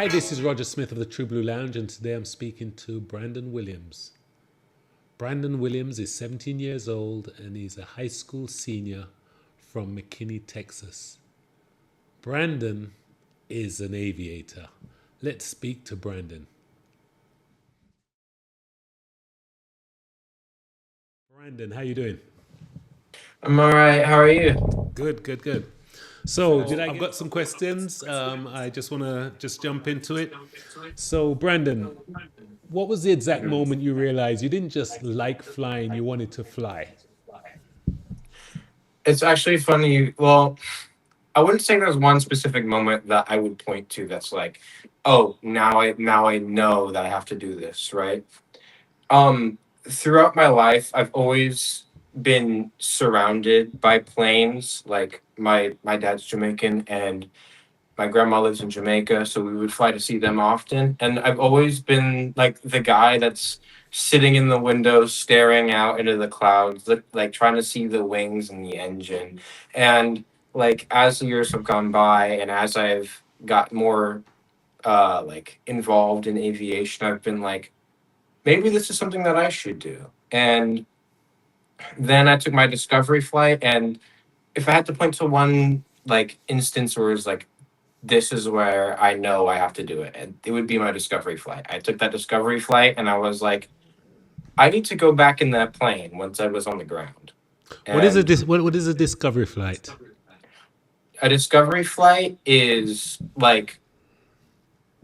Hi, this is Roger Smith of the True Blue Lounge, and today I'm speaking to Brandon Williams. Brandon Williams is 17 years old and he's a high school senior from McKinney, Texas. Brandon is an aviator. Let's speak to Brandon. Brandon, how you doing? I'm all right. How are you? Good, good, good. So, I've got some questions. I just want to just jump into it. So, Brandon, what was the exact Mhm. moment you realized you didn't just like flying, you wanted to fly? It's actually funny. Well, I wouldn't say there's one specific moment that I would point to that's like, oh, now I know that I have to do this, right? Throughout my life, I've always been surrounded by planes. Like my dad's Jamaican and my grandma lives in Jamaica, so we would fly to see them often. And I've always been like the guy that's sitting in the window, staring out into the clouds, like trying to see the wings and the engine. And like as the years have gone by, and as I've got more like involved in aviation, I've been like, maybe this is something that I should do. And then I took my discovery flight, and if I had to point to one like instance where it's like this is where I know I have to do it. And it would be my discovery flight. I took that discovery flight and I was like, I need to go back in that plane once I was on the ground. What is a And what is a discovery flight? a discovery flight is like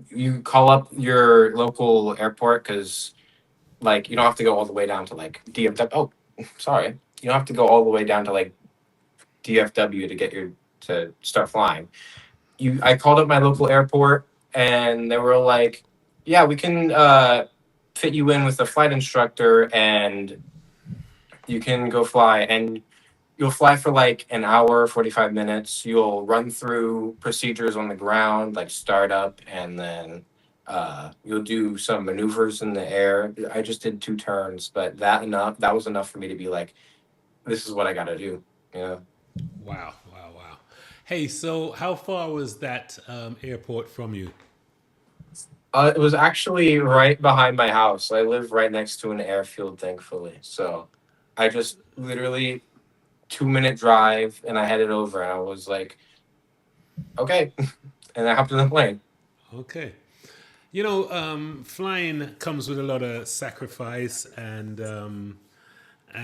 you call up your local airport because like you don't have to go all the way down to like DFW. Oh, sorry. You don't have to go all the way down to like DFW to get your to start flying. I called up my local airport and they were like, yeah, we can fit you in with a flight instructor and you can go fly, and you'll fly for like an hour 45 minutes. You'll run through procedures on the ground like startup, and then you'll do some maneuvers in the air. I just did 2 turns, but that was enough for me to be like, this is what I gotta do. Yeah. Wow, wow, wow. Hey, so how far was that airport from you? It was actually right behind my house. I live right next to an airfield, thankfully. So I just literally 2 minute drive and I headed over and I was like, okay. And I hopped in the plane. Okay. You know, flying comes with a lot of sacrifice and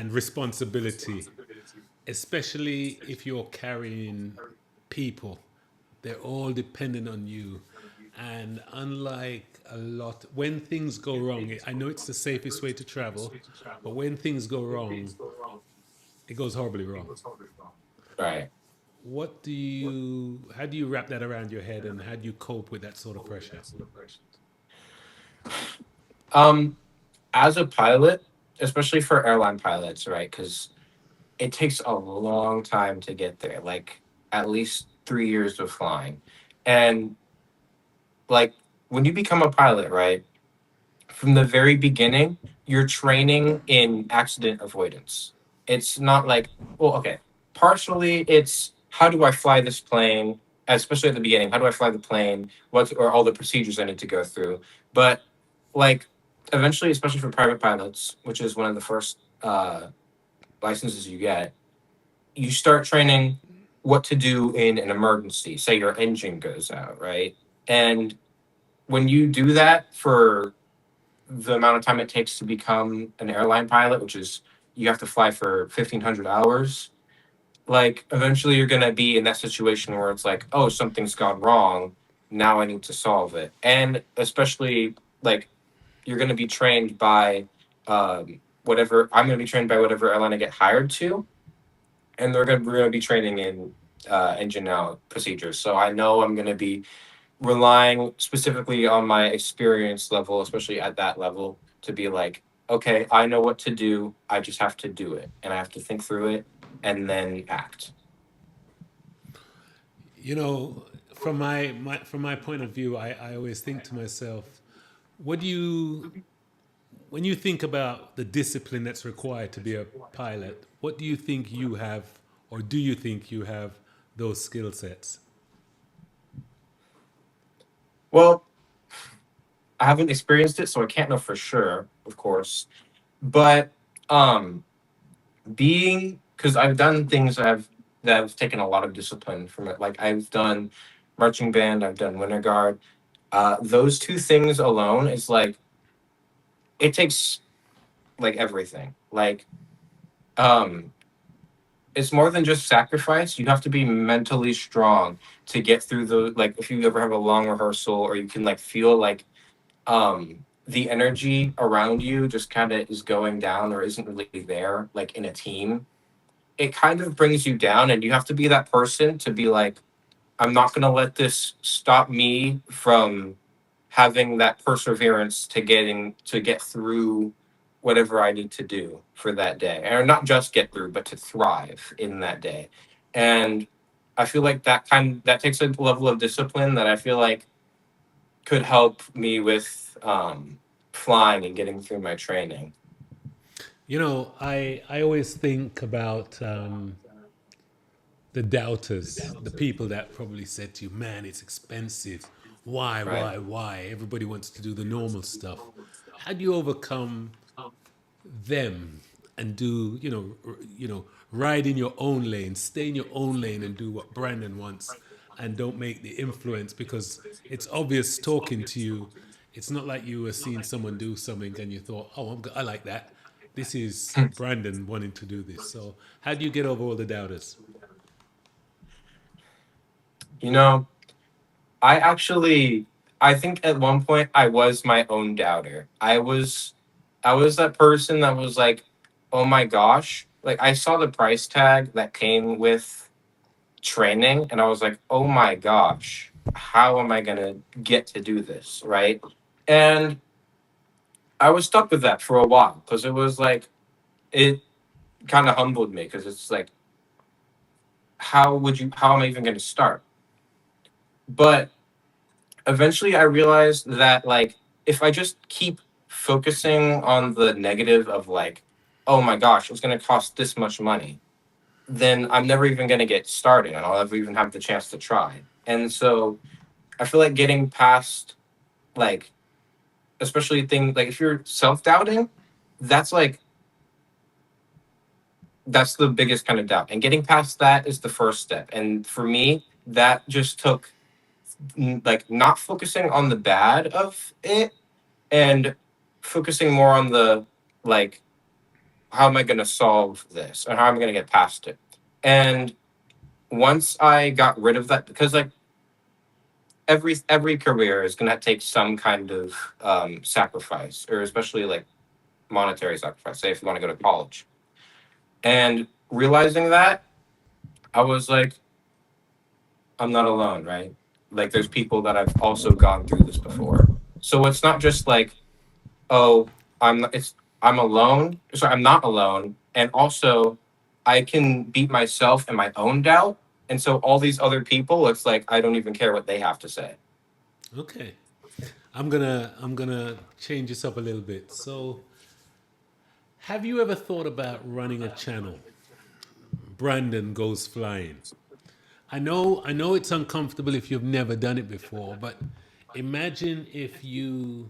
responsibility, especially if you're carrying people. They're all dependent on you. And unlike a lot, when things go wrong, I know it's the safest way to travel, but when things go wrong, it goes horribly wrong. Right. How do you wrap that around your head and how do you cope with that sort of pressure? Um, as a pilot, especially for airline pilots, right? Because it takes a long time to get there, like at least 3 years of flying. And like when you become a pilot, right? From the very beginning, you're training in accident avoidance. It's not like, well, okay, partially it's how do I fly this plane, especially at the beginning, how do I fly the plane? What are all the procedures I need to go through? But like eventually, especially for private pilots, which is one of the first licenses you get, you start training what to do in an emergency. Say your engine goes out, right? And when you do that for the amount of time it takes to become an airline pilot, which is you have to fly for 1,500 hours, like eventually you're going to be in that situation where it's like, oh, something's gone wrong. Now I need to solve it. And especially like you're going to be trained by whatever, I'm going to be trained by whatever airline I get hired to. And we're going to be training in engine out procedures. So I know I'm going to be relying specifically on my experience level, especially at that level, to be like, okay, I know what to do. I just have to do it, and I have to think through it and then act. You know, from my point of view, I always think to myself, what do you when you think about the discipline that's required to be a pilot, what do you think you have, or do you think you have those skill sets? Well, I haven't experienced it, so I can't know for sure, of course. But um, being because I've done things that have taken a lot of discipline from it. Like I've done marching band, I've done winter guard. Those two things alone is like it takes like everything. Like um, it's more than just sacrifice. You have to be mentally strong to get through the like if you ever have a long rehearsal or you can like feel like the energy around you just kind of is going down or isn't really there like in a team. It kind of brings you down and you have to be that person to be like I'm not going to let this stop me from having that perseverance to get through whatever I need to do for that day, or not just get through, but to thrive in that day. And I feel like that takes a level of discipline that I feel like could help me with flying and getting through my training. You know, I always think about the doubters, the people that probably said to you, "Man, it's expensive. Why, Right. why? Everybody wants to do the normal stuff." How do you overcome them and do ride in your own lane, stay in your own lane, and do what Brandon wants, and don't make the influence because it's obvious talking to you. It's not like you were seeing someone do something and you thought, "Oh, I like that." This is Brandon wanting to do this. So, how do you get over all the doubters? You know, I actually I think at one point I was my own doubter. I was that person that was like, "Oh my gosh." Like I saw the price tag that came with training and I was like, "Oh my gosh. How am I going to get to do this?" Right? And I was stuck with that for a while because it was like it kind of humbled me because it's like how am I even going to start? But eventually I realized that like if I just keep focusing on the negative of like, oh my gosh, it's gonna cost this much money, then I'm never even gonna get started and I'll never even have the chance to try. And so I feel like getting past like especially things like if you're self doubting, that's like that's the biggest kind of doubt. And getting past that is the first step. And for me, that just took like not focusing on the bad of it and focusing more on the like how am I going to solve this and how am I going to get past it. And once I got rid of that because like every career is going to take some kind of sacrifice or especially like monetary sacrifice, say if you want to go to college. And realizing that, I was like, I'm not alone, right? Like there's people that I've also gone through this before, so it's not just like oh, I'm alone. So I'm not alone, and also I can beat myself and my own doubt. And so all these other people, it's like I don't even care what they have to say. Okay, I'm gonna change this up a little bit. So, have you ever thought about running a channel? Brandon goes flying. I know it's uncomfortable if you've never done it before, but imagine if you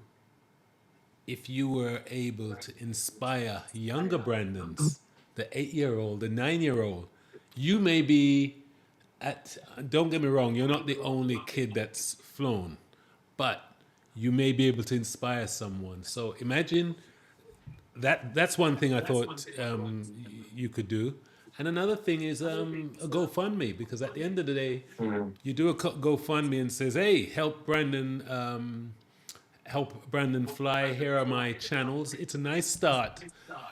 were able to inspire younger Brandons, the 8-year-old, the 9-year-old. You may be at, don't get me wrong, you're not the only kid that's flown, but you may be able to inspire someone. So imagine that's one thing I thought you could do. And another thing is a GoFundMe, because at the end of the day, Mhm. you do a GoFundMe and says, "Hey, help Brandon fly. Here are my channels." It's a nice start.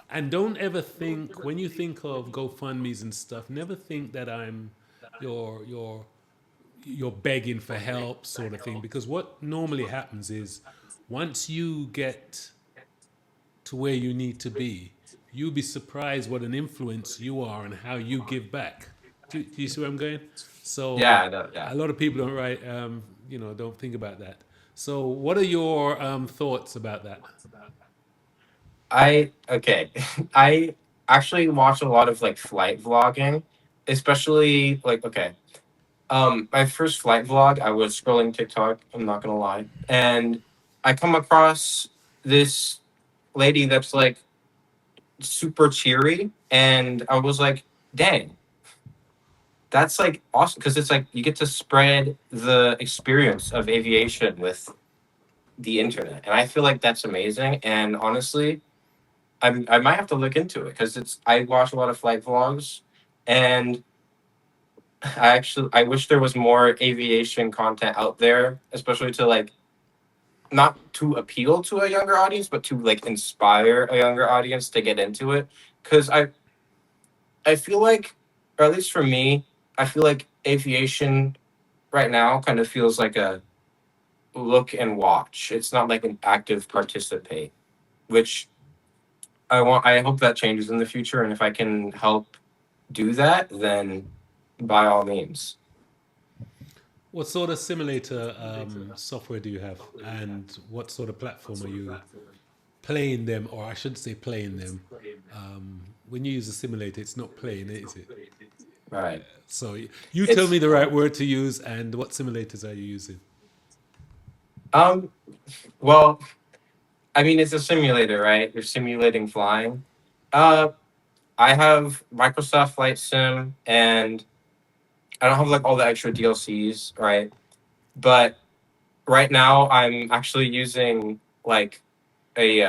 And don't ever think when you think of GoFundMe's and stuff, never think that I'm your your you're begging for help sort of thing, because what normally happens is once you get to where you need to be, you'll be surprised what an influence you are and how you give back. Do you see where I'm going? So Yeah, no, yeah. a lot of people don't don't think about that. So what are your thoughts about that? I okay. I actually watch a lot of like flight vlogging, especially like okay. My first flight vlog, I was scrolling TikTok. I'm not gonna lie, and I come across this lady that's like super cheery, and I was like, dang, that's like awesome because it's like you get to spread the experience of aviation with the internet, and I feel like that's amazing. And honestly, I might have to look into it because it's I watch a lot of flight vlogs, and I wish there was more aviation content out there, especially to like not to appeal to a younger audience, but to like inspire a younger audience to get into it. Because I feel like, or at least for me, I feel like aviation right now kind of feels like a look and watch. It's not like an active participate, which I hope that changes in the future. And if I can help do that, then by all means. What sort of simulator software do you have, and what sort of platform are you playing them, or I shouldn't say playing them. When you use a simulator, it's not playing it, is it? Right. So you tell me It's the right word to use, and what simulators are you using? um well, I mean it's a simulator, right? You're simulating flying. Uh I have Microsoft Flight Sim, and I don't have like all the extra DLCs, right? But right now I'm actually using like a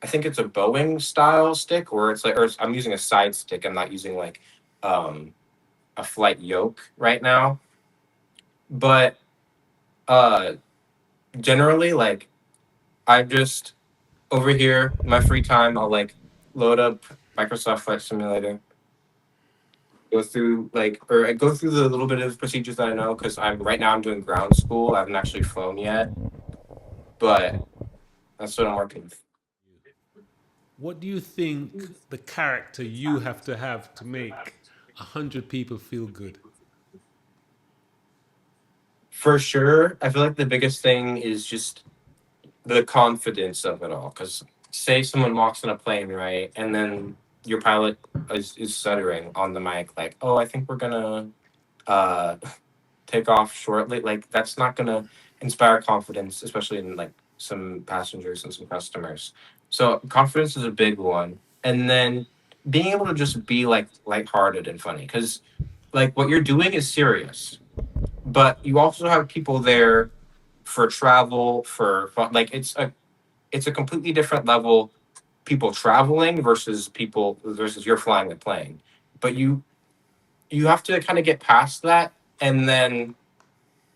I think it's a Boeing style stick, or it's like, I'm using a side stick. I'm not using like um a flight yoke right now. But uh generally, like, I just over here my free time, I'll like load up Microsoft Flight Simulator, go through like, or I go through the little bit of procedures that I know because I'm right now I'm doing ground school. I haven't actually flown yet, but that's what I'm working with. What do you think the character you have to make 100 people feel good? For sure, I feel like the biggest thing is just the confidence of it all. Because say someone walks in a plane, right, and then your pilot is stuttering on the mic, like, "Oh, I think we're gonna uh, take off shortly." Like that's not gonna inspire confidence, especially in like some passengers and some customers. So confidence is a big one, and then being able to just be like lighthearted and funny, because like what you're doing is serious, but you also have people there for travel, for fun. Like it's a completely different level. People traveling versus people versus you're flying the plane, but you have to kind of get past that, and then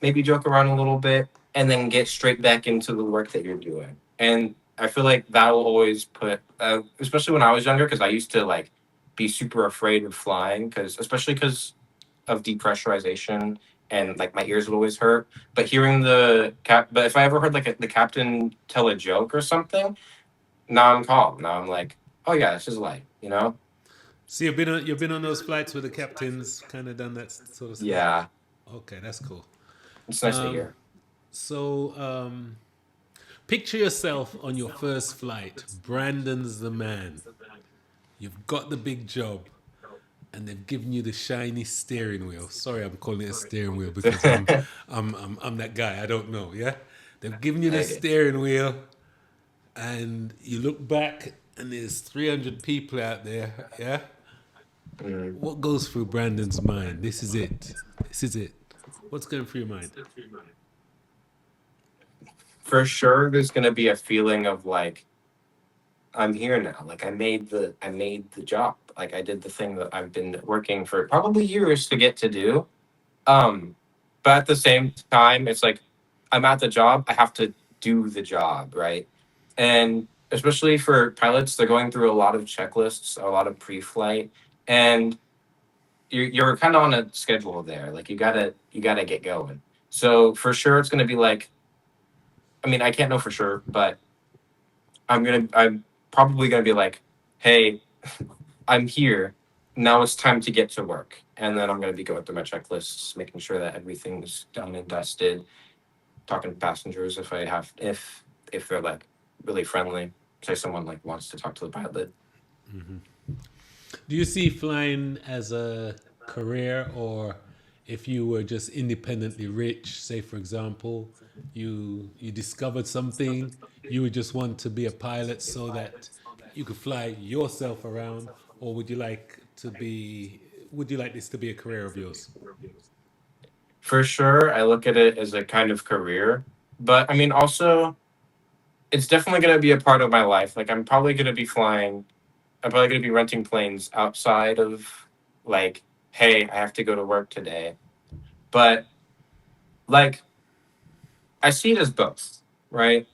maybe joke around a little bit, and then get straight back into the work that you're doing. And I feel like that will always put, especially when I was younger, because I used to like be super afraid of flying, because especially because of depressurization, and like my ears would always hurt. But hearing but if I ever heard like the captain tell a joke or something, now I'm calm. Now I'm like, oh yeah, this is light, you know? So you've been on those flights where the captains kind of done that sort of stuff. Yeah, Okay, that's cool. it's nice to hear. So picture yourself on your first flight. Brandon's the man. You've got the big job, and they've given you the shiny steering wheel. Sorry, I'm calling it a steering wheel because I I'm that guy. I don't know. Yeah, they've given you the get it. steering wheel, and you look back, and there's 300 people out there. Yeah, Mm. what goes through Brandon's mind? This is it. This is it. What's going through your mind? For sure, there's gonna be a feeling of like, I'm here now. Like I made the job. Like I did the thing that I've been working for probably years to get to do. Um, but at the same time, it's like I'm at the job. I have to do the job, right? And especially for pilots, they're going through a lot of checklists, a lot of pre-flight, and you're kind of on a schedule there. Like you gotta get going. So for sure, it's gonna be like, I mean, I can't know for sure, but I'm probably gonna be like, hey, I'm here. Now it's time to get to work. And then I'm gonna be going through my checklists, making sure that everything's done and dusted, talking to passengers if they're like really friendly. Say someone like wants to talk to the pilot. Do you see flying as a career, or if you were just independently rich, say for example, you discovered something, you would just want to be a pilot so that you could fly yourself around, or would you like this to be a career of yours? For sure, I look at it as a kind of career, but I mean, also, it's definitely going to be a part of my life. Like, I'm probably going to be flying, I'm probably going to be renting planes outside of, like, hey, I have to go to work today. But, like, I see it as both, right?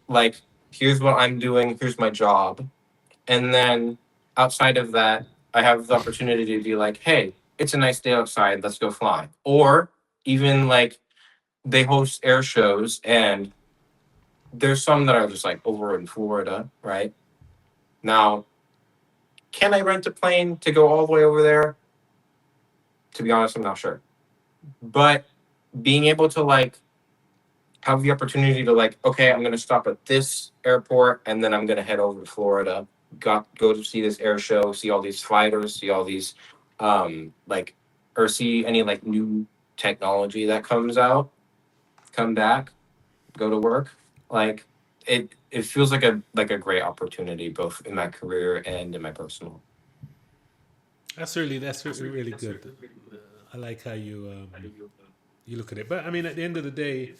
Like, here's what I'm doing, here's my job. And then outside of that, I have the opportunity to be like, hey, it's a nice day outside, let's go fly. Or even like they host air shows, and there's some that are just like over in Florida, right? Now, can I rent a plane to go all the way over there? To be honest, I'm not sure. But being able to like have the opportunity to like, okay, I'm gonna stop at this airport and then I'm gonna head over to Florida, go to see this air show, see all these fighters, see all these like or see any like new technology that comes out, come back, go to work. Like it feels like a great opportunity both in my career and in my personal. Really good. I like how you look at it. But I mean, at the end of the day,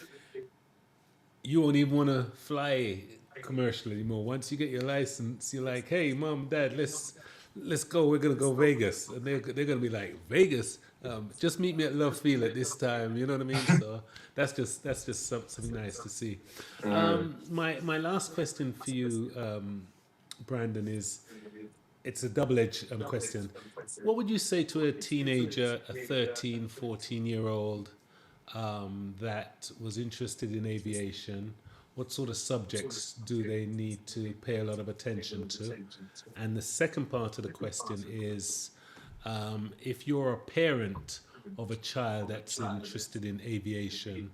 you won't even want to fly commercial anymore. Once you get your license, you're like, "Hey, mom, dad, let's go. We're gonna go Vegas," and they're gonna be like, "Vegas? Just meet me at Love Field at this time." You know what I mean? So that's just something nice to see. Mm. My last question for you, Brandon, is it's a double-edged question. What would you say to a teenager, a 13, 14-year-old that was interested in aviation? What sort of subjects do they need to pay a lot of attention to? And the second part of the question is, if you're a parent of a child that's interested in aviation,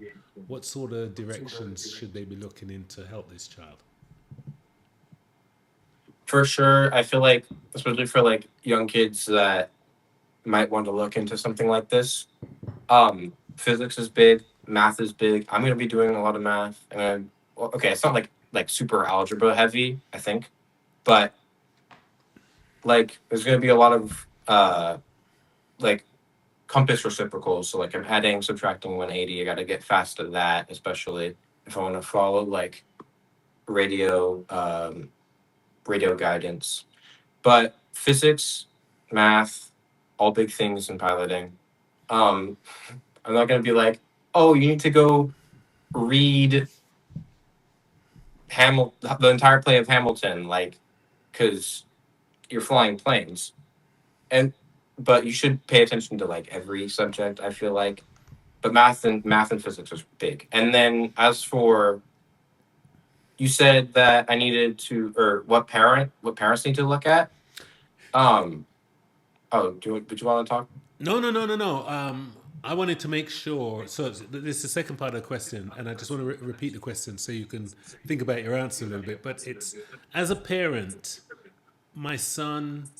what sort of directions should they be looking in to help this child? For sure, I feel like especially for like young kids that might want to look into something like this. Physics is big, math is big. I'm gonna be doing a lot of math, and well, okay, it's not like super algebra heavy, I think, but like there's gonna be a lot of like compass reciprocals. So like I'm adding, subtracting 180. I got to get fast at that, especially if I want to follow like radio radio guidance. But physics, math, all big things in piloting. Um, I'm not gonna be like, oh, you need to go read the entire play of Hamilton, like, because you're flying planes, and but you should pay attention to like every subject. I feel like, but math and physics is big. And then as for you said that I needed to, or what parents need to look at. Um, oh, would you want to talk? No, no, no, no, no. I wanted to make sure. So this is the second part of the question, and I just want to repeat the question so you can think about your answer a little bit. But it's as a parent, my son,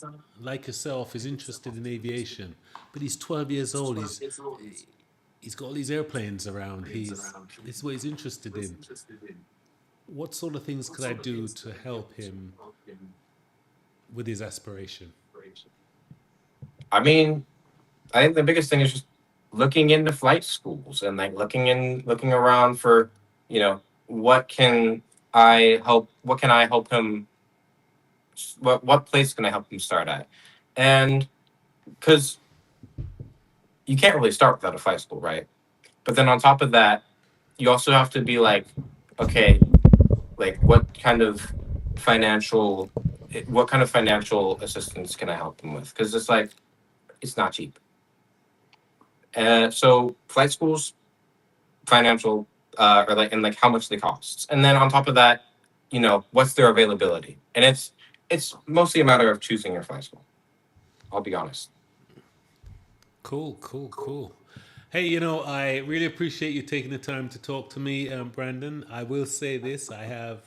like yourself, is interested in aviation, but he's 12 years old. He's got all these airplanes around. This is what he's interested in. What sort of things could I do to help him with his aspiration? I mean, I think the biggest thing is just looking into flight schools and like looking around for, what can what can I help him what place can I help him start at? And because you can't really start without a flight school, right? But then on top of that, you also have to be like, okay, like financial what kind of financial assistance can I help him with? Because it's like it's not cheap. So flight schools, financial, or like and like how much they cost, and then on top of that, what's their availability, and it's mostly a matter of choosing your flight school. I'll be honest. Cool, cool, cool. Hey, I really appreciate you taking the time to talk to me, Brandon. I will say this: I have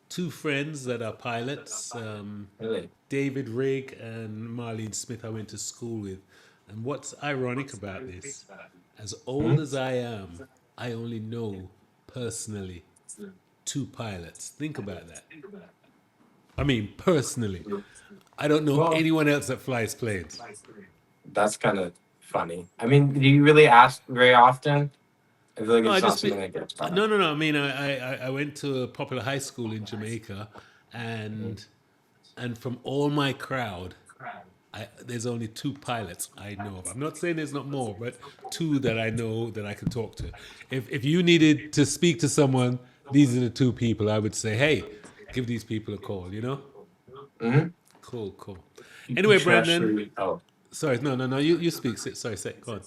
two friends that are pilots, Really. David Rigg and Marlene Smith. I went to school with. And what's ironic about this, as old Mhm. as I am, I only know personally two pilots. Think about that. I mean, personally. I don't know Well, anyone else that flies planes. that's kind of funny. I mean, do you really ask very often? I feel like No, I it's not just something be that gets brought up. no, no, no. I mean, I went to a popular high school in Jamaica, Mhm. and from all my crowd, there's only two pilots I know of. I'm not saying there's not more, but two that I know that I can talk to. If you needed to speak to someone, these are the two people I would say, hey, give these people a call. You know, Mhm. cool, cool. You Anyway, should Brandon, actually. Oh, sorry, no, no, no. You speak. Sorry, say, go on.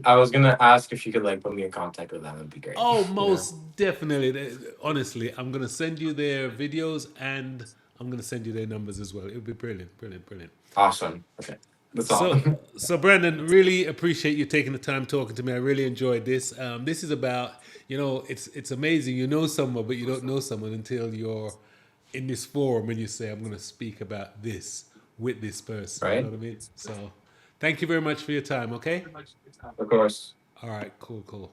I was gonna ask if you could like put me in contact with them. It'd be great. Oh, You know. most definitely. Honestly, I'm gonna send you their videos and I'm gonna send you their numbers as well. It would be brilliant, brilliant, brilliant. Awesome. Okay, that's all. So Brandon, really appreciate you taking the time talking to me. I really enjoyed this. This is about, it's amazing. You know someone, but you don't know someone until you're in this forum and you say, I'm gonna speak about this with this person. You know Right? what I mean? So, thank you very much for your time. Okay. Of course. All right. Cool. Cool.